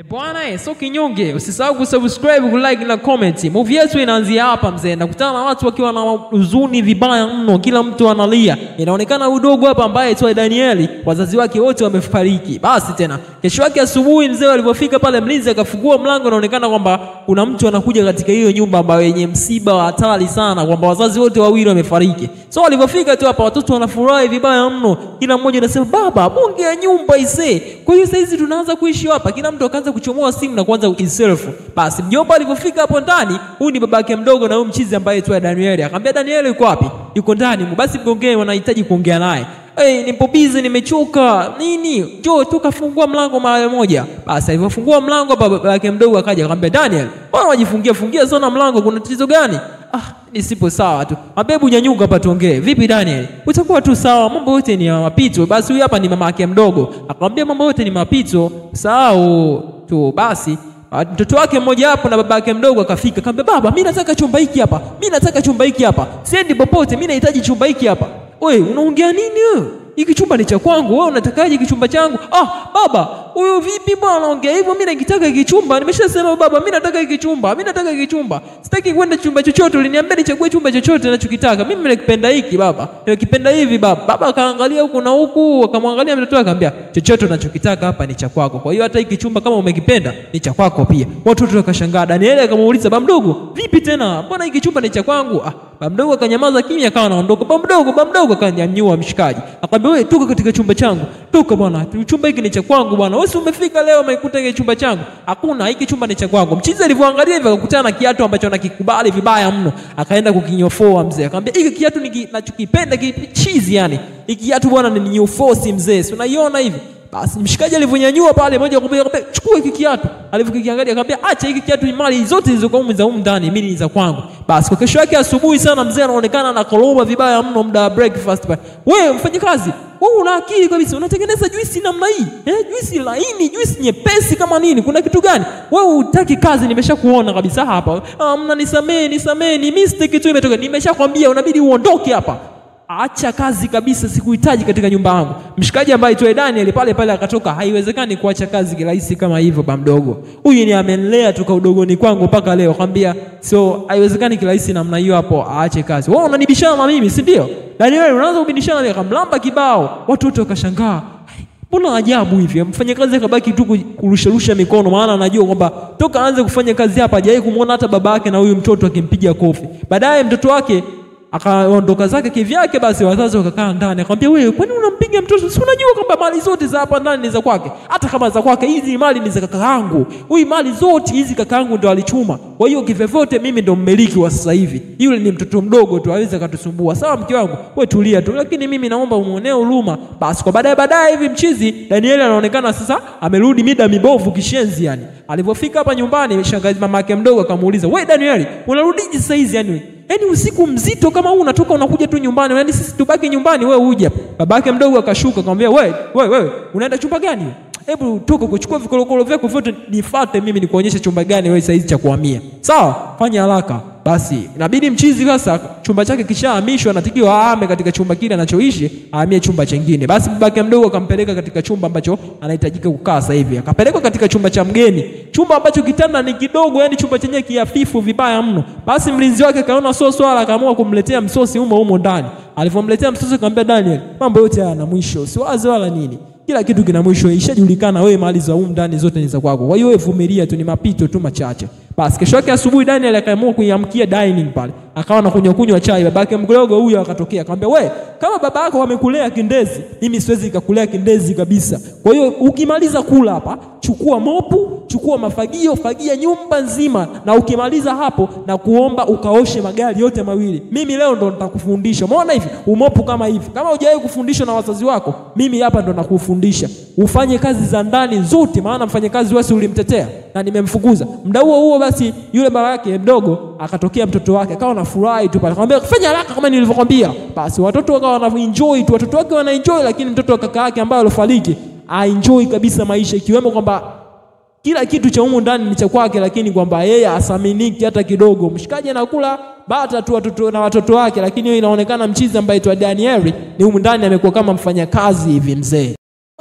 Bwana so kinyonge, usisahau kusubscribe, kulike na comment. Movie yetu inaanzia hapa mzee. Nakutana na watu wakiwa na huzuni vibaya mno, kila mtu analia. Inaonekana udogo hapa ambaye tu Danieli, wazazi wake wote wamefariki. Basi tena kesho yake asubuhi mzee alipofika pale, mlinzi akafungua mlango, inaonekana kwamba kuna mtu anakuja katika hiyo nyumba ambayo yenye msiba wa hatari sana, kwamba wazazi wote wawili wamefariki. So alipofika tu hapa watoto wanafurahi vibaya mno. Kila mmoja anasema baba, bonge ya nyumba ise. Kwa hiyo sasa hizi tunaanza kuishi hapa. Kila mtu akaanza kuchomoa simu na kuanza kuself. Basi mjomba alipofika hapo ndani, huyu ni babake mdogo na huyu mchizi ambaye tu Danieli. Akamwambia Danieli yuko wapi? Yuko ndani. Basi mgongee, wanahitaji kuongea naye. Nipo busy, nimechoka. Nini? Njoo tukafungua mlango mara moja. Basi alipofungua mlango babake mdogo akaja akamwambia Daniel, "Mbona unajifungia sana mlango? Kuna tatizo gani?" Nisipo sawa tu. Abebu nyanyuka hapa tuongee. Vipi Daniel? Utakuwa tu sawa, mambo yote ni mapito. Basi huyu hapa ni mama yake mdogo. Akamwambia mambo yote ni mapito. Sawa tu. Basi mtoto wake mmoja hapo na babake mdogo akafika. Akamwambia baba, mimi nataka chumba hiki hapa. Mimi nataka chumba hiki hapa. Siendi popote, mimi nahitaji chumba hiki hapa. Wewe unaongea nini wewe? Hiki chumba ni cha kwangu, wewe unatakaje hiki chumba changu? Baba, huyo vipi bwana anaongea hivyo? Mimi nakitaka hiki chumba. Nimeshasema baba, mimi nataka hiki chumba. Mimi nataka hiki chumba. Sitaki kwenda chumba chochote. Uliniambia nichague chumba chochote ninachokitaka. Mimi nakipenda hiki baba. Nakipenda hivi baba. Baba akaangalia huku na huku, akamwangalia mtoto wake akamwambia, "Chochote unachokitaka hapa ni cha kwako. Kwa hiyo hata hiki chumba kama umekipenda ni cha kwako pia." Watoto wakashangaa. Danieli akamuuliza, "Baba mdogo, vipi tena? Mbona hiki chumba ni cha kwangu?" Baba mdogo akanyamaza kimya, akawa anaondoka. Baba mdogo akanyanyua mshikaji. Akamwambia, "Wewe toka katika chumba changu. Toka bwana. Chumba hiki ni cha kwangu bwana. Wewe umefika leo umekuta hiki chumba changu. Hakuna, hiki chumba ni cha kwangu." Mchizi alivyoangalia hivyo akakutana na kiatu ambacho anakikubali vibaya mno. Akaenda kukinyofoa mzee. Akamwambia, "Hiki kiatu ninachokipenda kichizi yani. Hiki kiatu bwana ni new force mzee. Si unaiona hivi?" Basi mshikaji alivyonyanyua pale moja kwa moja akamwambia, "Chukua hiki kiatu." Alivyokiangalia akamwambia, "Acha hiki kiatu, ni mali zote zilizokuwa humu ndani, mimi ni za kwangu." Basi kwa kesho yake asubuhi sana mzee anaonekana anakoroma vibaya mno muda wa breakfast pale. "Wewe mfanyakazi, wewe una akili kabisa, unatengeneza juisi namna hii? Juisi laini, juisi nyepesi kama nini? Kuna kitu gani? Wewe hutaki kazi, nimeshakuona kabisa hapa." Nisamee, ni mistake tu imetoka. Nimeshakwambia unabidi uondoke hapa. Acha kazi kabisa, sikuhitaji katika nyumba yangu. Mshikaji ambaye tu Daniel pale akatoka. Haiwezekani kuacha kazi kirahisi kama hivyo baba mdogo. Huyu ni amenilea toka udogoni kwangu mpaka leo. Akamwambia, "So haiwezekani kirahisi namna hiyo hapo aache kazi." "Wewe unanibishana na mimi, si ndio?" Daniel unaanza kubishana naye, akamlamba kibao. Watu wote wakashangaa. Mbona ajabu hivi? Mfanyakazi akabaki tu kurusha mikono, maana anajua kwamba toka aanze kufanya kazi hapa hajawahi kumuona hata baba yake na huyu mtoto akimpiga kofi. Baadaye mtoto wake akaondoka zake kivyake. Basi wazazi wakakaa ndani. Akamwambia, "Wewe kwani unampiga mtoto? Si unajua kwamba mali zote za hapa ndani ni za kwake? Hata kama za kwake, hizi mali ni za kakaangu. Huyu mali zote hizi kakaangu ndo alichuma. Kwa hiyo kivyovyote mimi ndo mmiliki wa sasa hivi. Yule ni mtoto mdogo tu, hawezi akatusumbua. Sawa mke wangu, wewe tulia tu, lakini mimi naomba umuonee huruma." Basi kwa baadaye hivi mchizi Danieli anaonekana sasa amerudi mida mibovu kishenzi yani. Alipofika hapa nyumbani, shangazi mama yake mdogo akamuuliza, "Wewe Danieli, unarudije sasa hizi yani? Yaani usiku mzito kama huu unatoka unakuja tu nyumbani. Yaani sisi tubaki nyumbani, wewe uje hapa." Babake mdogo akashuka akamwambia, "Wewe, unaenda chumba gani? Hebu toka kuchukua vikolokolo vyako vyote nifuate mimi nikuonyeshe chumba gani wewe saizi cha kuhamia. Sawa? Fanya haraka." Basi inabidi mchizi sasa chumba chake kishahamishwa, anatakiwa ahame katika chumba kile anachoishi, ahamie chumba kingine. Basi babake mdogo akampeleka katika chumba ambacho anahitajika kukaa sasa hivi. Akapelekwa katika chumba cha mgeni, chumba ambacho kitanda ni kidogo, yani chumba chenye kiafifu vibaya mno. Basi mlinzi wake kaona sio swala, akaamua kumletea msosi humo ndani. Alipomletea msosi akamwambia, "Daniel, mambo yote yana mwisho. Siwaze wala nini. Kila kitu kina mwisho. Ishajulikana wewe mali za humu ndani zote ni za kwako. Kwa hiyo wewe vumilia tu, ni mapito tu machache." Basi kesho yake asubuhi Daniel akaamua kuiamkia dining pale. Akawa anakunywa chai. Babake mdogo huyo akatokea akamwambia, "Wewe, kama baba yako wamekulea kindezi, mimi siwezi kukulea kindezi kabisa. Kwa hiyo ukimaliza kula hapa, chukua mopu, chukua mafagio, fagia nyumba nzima, na ukimaliza hapo na kuomba ukaoshe magari yote mawili. Mimi leo ndo nitakufundisha. Umeona hivi? Umopu kama hivi. Kama hujawahi kufundishwa na wazazi wako, mimi hapa ndo nakufundisha. Ufanye kazi za ndani zote, maana mfanyakazi wewe ulimtetea na nimemfukuza." Muda huo basi yule baba yake mdogo akatokea mtoto wake, akawa anafurahi tu pale. Akamwambia, "Fanya haraka kama nilivyokuambia." Basi watoto wakawa wanaenjoy tu, watoto wake wanaenjoy, lakini mtoto wa kaka yake ambaye alifariki aenjoy kabisa maisha, ikiwemo kwamba kila kitu cha humu ndani ni cha kwake, lakini kwamba yeye asaminiki hata kidogo. Mshikaji anakula bata tu watoto wake, lakini hiyo inaonekana mchizi ambaye tu Danieli ni humu ndani amekuwa kama mfanyakazi hivi mzee.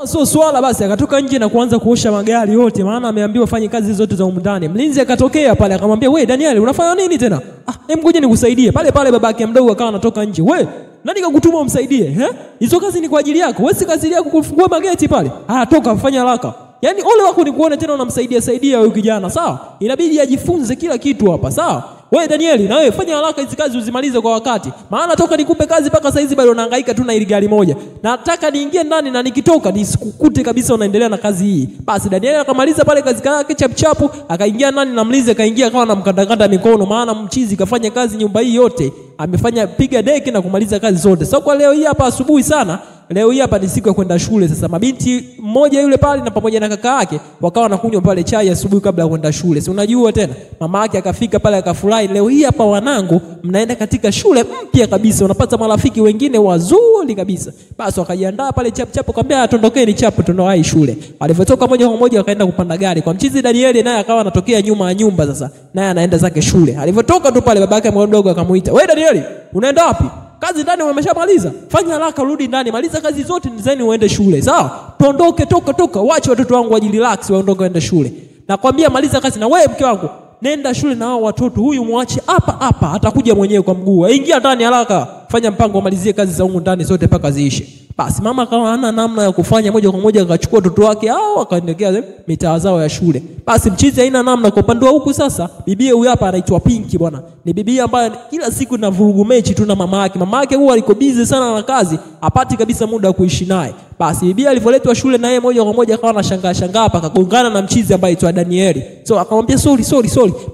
So swala basi akatoka nje na kuanza kuosha magari yote, maana ameambiwa fanye kazi zote za humu ndani. Mlinzi akatokea pale akamwambia, "We Daniel, unafanya nini tena?" Hem ngoja nikusaidie. Pale babake mdogo akawa anatoka nje. "We, nani kakutuma umsaidie? Hizo kazi ni kwa ajili yako. Wewe si kazi yako kufungua mageti pale. Toka fanya haraka." Yaani ole wako ni kuona tena unamsaidia huyu kijana, sawa? Inabidi ajifunze kila kitu hapa, sawa? Wewe Danieli, na wewe fanya haraka hizo kazi uzimalize kwa wakati. Maana toka nikupe kazi mpaka saa hizi bado nahangaika tu na ile gari moja. Nataka niingie ndani na nikitoka nisikukute kabisa unaendelea na kazi hii. Basi Danieli akamaliza pale kazi yake chapchapu, akaingia ndani na mlinzi akaingia akawa anamkandakanda mikono, maana mchizi kafanya kazi nyumba hii yote. Amefanya piga deki na kumaliza kazi zote. Sasa kwa leo hii hapa asubuhi sana, leo hii hapa ni siku ya kwenda shule. Sasa mabinti mmoja yule pale na pamoja na kaka yake wakawa wanakunywa pale chai asubuhi kabla ya kwenda shule. Si unajua tena, mama yake akafika pale akafurahi, leo hii hapa wanangu mnaenda katika shule mpya kabisa, unapata marafiki wengine wazuri kabisa. Basi wakajiandaa pale chap akamwambia atondokeni chap tunawai shule. Alipotoka moja kwa moja wakaenda kupanda gari. Kwa mchizi Danieli naye akawa anatokea nyuma ya nyumba sasa. Naye anaenda zake shule. Alipotoka tu pale babake mdogo akamuita, "Wewe Danieli, unaenda wapi? Kazi ndani umeshamaliza. Fanya haraka rudi ndani. Maliza kazi zote nizeni uende shule." Sawa? Tuondoke toka. Waache watoto wangu wajirelax waondoke waende shule. Nakwambia maliza kazi na wewe mke wangu. Nenda shule na hao watoto. Huyu muache hapa atakuja mwenyewe kwa mguu. Ingia ndani haraka. Fanya mpango umalizie kazi za huko ndani zote mpaka ziishe. Basi mama akawa hana namna ya kufanya, moja kwa moja akachukua watoto wake hao akaendelea mitaa zao ya shule. Basi mchizi haina namna kwa upande wa huku sasa. Bibie huyu hapa anaitwa Pinki bwana. Ni bibie ambaye kila siku na vurugu mechi tu na mama yake. Mama yake huwa aliko busy sana na kazi, hapati kabisa muda wa kuishi naye. Basi bibie alivoletwa shule na yeye moja kwa moja akawa anashangaa hapa, akagongana na mchizi ambaye aitwa Danieli. So akamwambia sorry.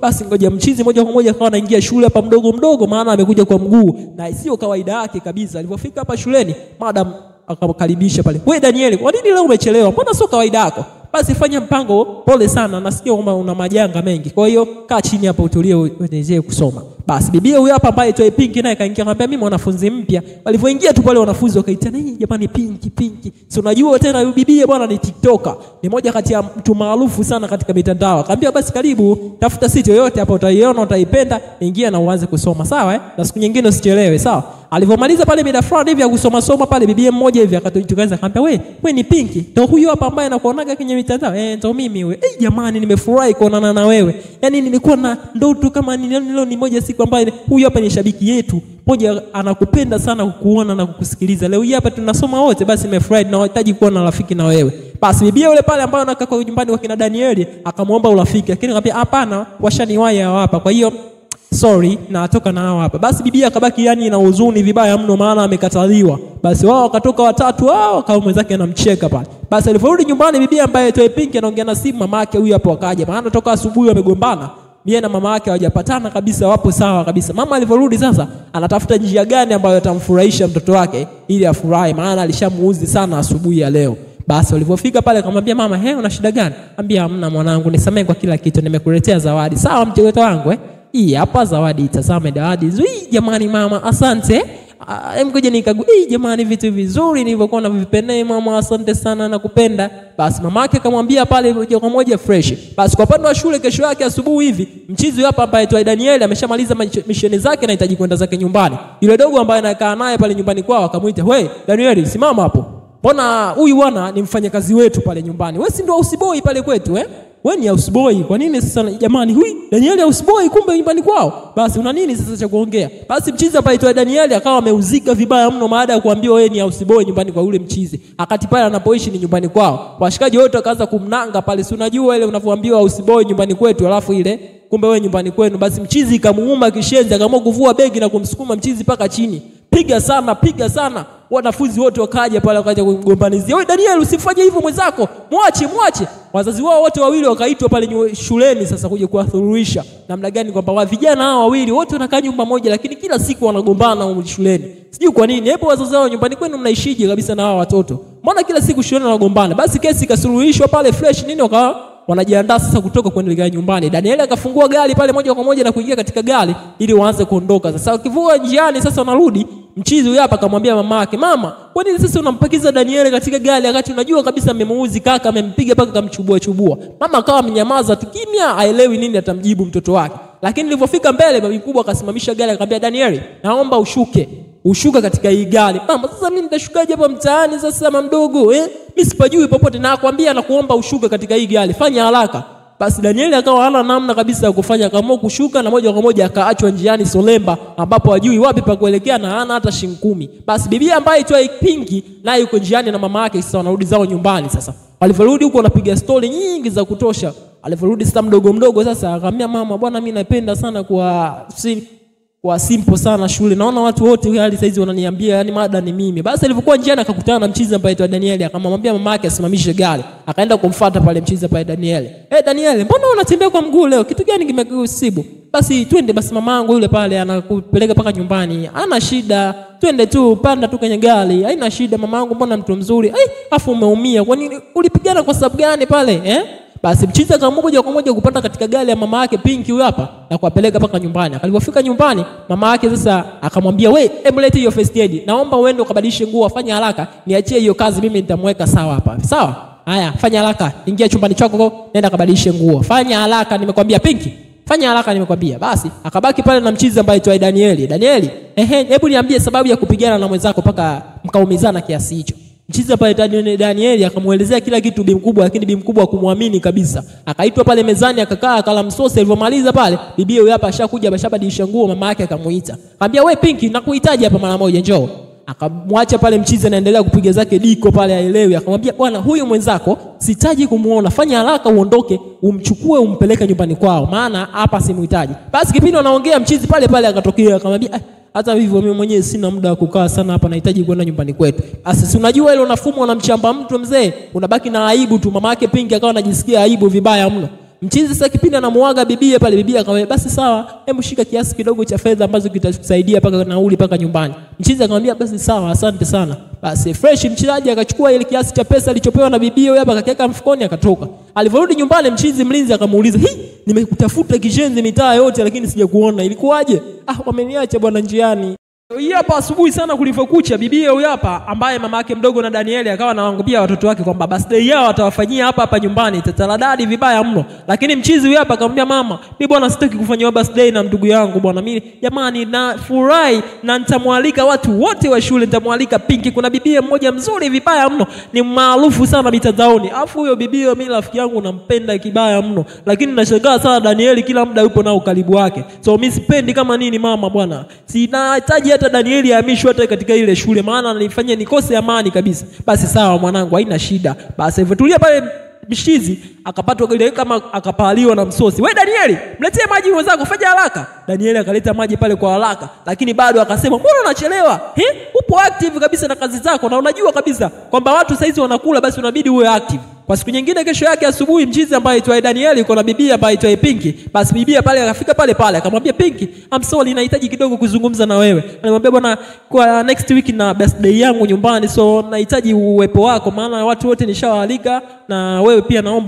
Basi ngoja mchizi moja kwa moja akawa anaingia shule hapa mdogo maana amekuja kwa mguu na sio kawaida yake kabisa. Alipofika hapa shuleni, madam akamkaribisha pale, "Wewe Danieli, kwa nini leo umechelewa? Mbona sio kawaida yako? Basi fanya mpango, pole sana, nasikia kwamba una majanga mengi. Kwa hiyo kaa chini hapa utulie uendelee kusoma." Basi bibia huyu hapa ambaye aitwa Pinki naye kaingia akamwambia, "Mimi mwanafunzi mpya." Walipoingia tu pale wanafunzi wakaita, "Nini jamani Pinki." Si unajua tena huyu bibia bwana ni TikToker. Ni moja kati ya mtu maarufu sana katika mitandao. Akamwambia, "Basi karibu, tafuta siti yoyote hapa utaiona utaipenda, ingia na uanze kusoma." Sawa Na siku nyingine usichelewe, sawa? Alipomaliza pale mida fulani hivi ya kusoma pale bibia mmoja hivi akatoka akamwambia, "We ni Pinki. Ndio huyu hapa ambaye anakuonaga kwenye mitandao?" "Ndio mimi wewe." Jamani nimefurahi kuonana na wewe. Yaani nilikuwa na ndoto kama leo ni moja siku ambaye huyu hapa ni shabiki yetu. Moja anakupenda sana kukuona na kukusikiliza. Leo hii hapa tunasoma wote, basi nimefurahi na nahitaji kuwa na rafiki na wewe." Basi bibia yule pale ambaye anakaa kwa nyumbani kwa kina Danieli akamwomba urafiki, lakini akamwambia, "Hapana, washaniwahi hapa. Kwa hiyo sorry na atoka nao hapa." Basi bibia akabaki yani na huzuni vibaya mno maana amekataliwa. Basi wao wakatoka watatu wao kama mwenzake anamcheka pale. Basi aliporudi nyumbani bibia ambaye aitwa Pinki anaongea na simu mama yake huyu hapo akaja. Maana toka asubuhi wamegombana. Yeye na mama yake hawajapatana kabisa, wapo sawa kabisa. Mama aliporudi sasa anatafuta njia gani ambayo atamfurahisha mtoto wake ili afurahi maana alishamuuzi sana asubuhi ya leo. Basi walipofika pale akamwambia mama, "Una shida gani?" Ambia, "Hamna mwanangu, nisamehe kwa kila kitu, nimekuletea zawadi." "Sawa mtoto wangu hii hapa zawadi, itazame zawadi." Jamani mama, asante. Ngoja nikague. Jamani vitu vizuri nilivyokuwa navipenda mama, asante sana nakupenda. Basi mama yake akamwambia pale moja kwa moja fresh. Basi kwa upande wa shule kesho yake asubuhi hivi, mchizi hapa ambaye aitwa Danieli ameshamaliza misheni zake na anahitaji kwenda zake nyumbani. Yule dogo ambaye anakaa naye pale nyumbani kwao akamuita, "We Danieli, simama hapo. Mbona huyu bwana ni mfanyakazi wetu pale nyumbani? Wewe si ndio houseboy pale kwetu Wewe ni houseboy. Kwa nini sasa jamani huyu Danieli houseboy kumbe nyumbani kwao? Basi una nini sasa cha kuongea?" Basi mchizi hapa aitwa Danieli akawa ameuzika vibaya mno baada ya kuambiwa wewe ni houseboy nyumbani kwa yule mchizi. Akati pale anapoishi ni nyumbani kwao. Washikaji wote wakaanza kumnanga pale. Si unajua ile unavyoambiwa houseboy nyumbani kwetu alafu ile kumbe wewe nyumbani kwenu. Basi mchizi kamuuma kishenzi akaamua kuvua begi na kumsukuma mchizi paka chini. Piga sana. Wanafunzi wote wakaja pale wakaja kumgombanizia, "Wewe Daniel usifanye hivyo mwenzako. Mwache." Wazazi wao wote wawili wakaitwa pale shuleni sasa kuja kuwathururisha. Namna gani kwamba vijana hao wawili wote wanakaa nyumba moja lakini kila siku wanagombana huko shuleni. Sijui kwa nini. Hebu wazazi wao nyumbani kwenu mnaishije kabisa na hao watoto? Mbona kila siku shuleni wanagombana? Basi kesi ikasuluhishwa pale fresh nini wakawa wanajiandaa sasa kutoka kuendelea nyumbani. Danieli akafungua gari pale moja kwa moja na kuingia katika gari ili waanze kuondoka. Sasa wakivua njiani sasa wanarudi, mchizi huyu hapa akamwambia mama yake, "Mama, kwa nini sasa unampakiza Danieli katika gari wakati unajua kabisa amemuuzi kaka, amempiga paka kamchubua?" Mama akawa amenyamaza tu kimya, haelewi nini atamjibu mtoto wake. Lakini nilipofika mbele, baba mkubwa akasimamisha gari akamwambia, "Danieli, naomba ushuke." ushuka katika hii gari. Mama, sasa mimi nitashukaje hapa mtaani sasa mama mdogo? Mimi sipajui popote, na nakwambia na kuomba ushuka katika hii gari. Fanya haraka. Basi Danieli akawa hana namna kabisa ya kufanya, kama kushuka na moja kwa moja akaachwa njiani Solemba, ambapo hajui wapi pa kuelekea na hana hata shilingi 10. Basi bibi ambaye aitwa Pinki naye yuko njiani na mama yake, sasa wanarudi zao nyumbani. Sasa walivyorudi huko wanapiga story nyingi za kutosha. Alivyorudi sasa mdogo sasa akamwambia mama, bwana mimi napenda sana kwa simple sana shule. Naona watu wote hali saizi wananiambia yani mada ni mimi. Basi alipokuwa njiani akakutana na mchizi ambaye aitwa Danieli, akamwambia mama yake asimamishe gari. Akaenda kumfuata pale mchizi pale Danieli. Danieli, mbona unatembea kwa mguu leo? Kitu gani kimekusibu? Basi twende basi, mamangu yule pale anakupeleka paka nyumbani. Hana shida. Twende tu, panda tu kwenye gari. Haina shida mamangu, mbona mtu mzuri? Afu umeumia. Kwa nini ulipigana kwa sababu gani pale? Basi mchizi akaamua moja kwa moja kupanda katika gari ya mama yake Pinki huyo hapa na kuwapeleka paka nyumbani. Alipofika nyumbani, mama yake sasa akamwambia, "We, hebu leta hiyo first aid. Naomba uende ukabadilishe nguo, fanya haraka. Niachie hiyo kazi, mimi nitamweka sawa hapa." Sawa? Haya, fanya haraka. Ingia chumbani chako, nenda kabadilishe nguo. Fanya haraka nimekwambia Pinki. Fanya haraka nimekwambia. Basi akabaki pale na mchizi ambaye aitwa Danieli. Danieli, hebu niambie sababu ya kupigana na mwenzako paka mkaumizana kiasi hicho. Mchizi pale Danieli akamuelezea kila kitu bi mkubwa, lakini bi mkubwa hakumwamini kabisa. Akaitwa pale mezani akakaa akala msosi. Alipomaliza pale, bibi huyo hapa ashakuja ashabadilisha nguo, mama yake akamuita. Akamwambia, "We Pinki, nakuhitaji hapa mara moja, njoo." Akamwacha pale mchizi anaendelea kupiga zake diko pale haelewi. Akamwambia, "Bwana, huyu mwenzako sitaji kumuona. Fanya haraka uondoke, umchukue umpeleke nyumbani kwao, maana hapa simuhitaji." Basi kipindi anaongea mchizi pale pale akatokea akamwambia, "Hata hivyo mimi mwenyewe sina muda wa kukaa sana hapa, nahitaji kwenda nyumbani kwetu." Sasa si unajua ile unafumo unamchamba mtu mzee, unabaki na aibu tu. Mama yake Pinki akawa anajisikia aibu vibaya mno. Mchizi sasa kipindi anamuaga bibie pale, bibie akamwambia, "Basi sawa, hebu shika kiasi kidogo cha fedha ambazo kitakusaidia paka nauli paka nyumbani." Mchizi akamwambia, "Basi sawa, asante sana." Basi fresh mchizaji akachukua ile kiasi cha pesa alichopewa na bibie huyo hapa akakiweka mfukoni akatoka. Alivyorudi nyumbani mchizi mlinzi akamuuliza, "Nimekutafuta kishenzi mitaa yote lakini sijakuona. Ilikuwaje?" "Wameniacha bwana njiani." Hii hapa asubuhi sana kulivyokucha, bibi huyu hapa ambaye mama yake mdogo na Danieli akawa anawaambia watoto wake kwamba birthday yao atawafanyia hapa nyumbani, tataladadi vibaya mno. Lakini mchizi huyu hapa akamwambia mama, "Mimi bwana sitaki kufanywa birthday na ndugu yangu bwana. Mimi jamani na furahi na nitamwalika watu wote wa shule, nitamwalika Pinki. Kuna bibi mmoja mzuri vibaya mno, ni maarufu sana mitandaoni. Alafu huyo bibi mimi rafiki yangu nampenda kibaya mno. Lakini nashangaa sana Danieli kila muda yupo nao karibu wake. So mimi sipendi kama nini mama bwana. Sinahitaji hata Danieli ahamishwe hata katika ile shule, maana ananifanyia nikose amani kabisa." Basi sawa mwanangu, haina shida. Basi hivyo tulia pale mshizi akapatwa ile kama akapaliwa na msosi. "We Danieli, mletee maji mwenzako, fanya haraka." Danieli akaleta maji pale kwa haraka, lakini bado akasema, "Mbona unachelewa? Upo active kabisa na kazi zako na unajua kabisa kwamba watu saizi wanakula, basi unabidi uwe active." Kwa siku nyingine kesho yake asubuhi mchizi ambaye aitwa Danieli yuko na bibi ambaye aitwa Pinki. Basi bibi pale akafika pale akamwambia Pinki, "I'm sorry, nahitaji kidogo kuzungumza na wewe." Anamwambia, "Bwana, kwa next week na birthday yangu nyumbani, so nahitaji uwepo wako, maana watu wote nishawaalika na wewe pia naomba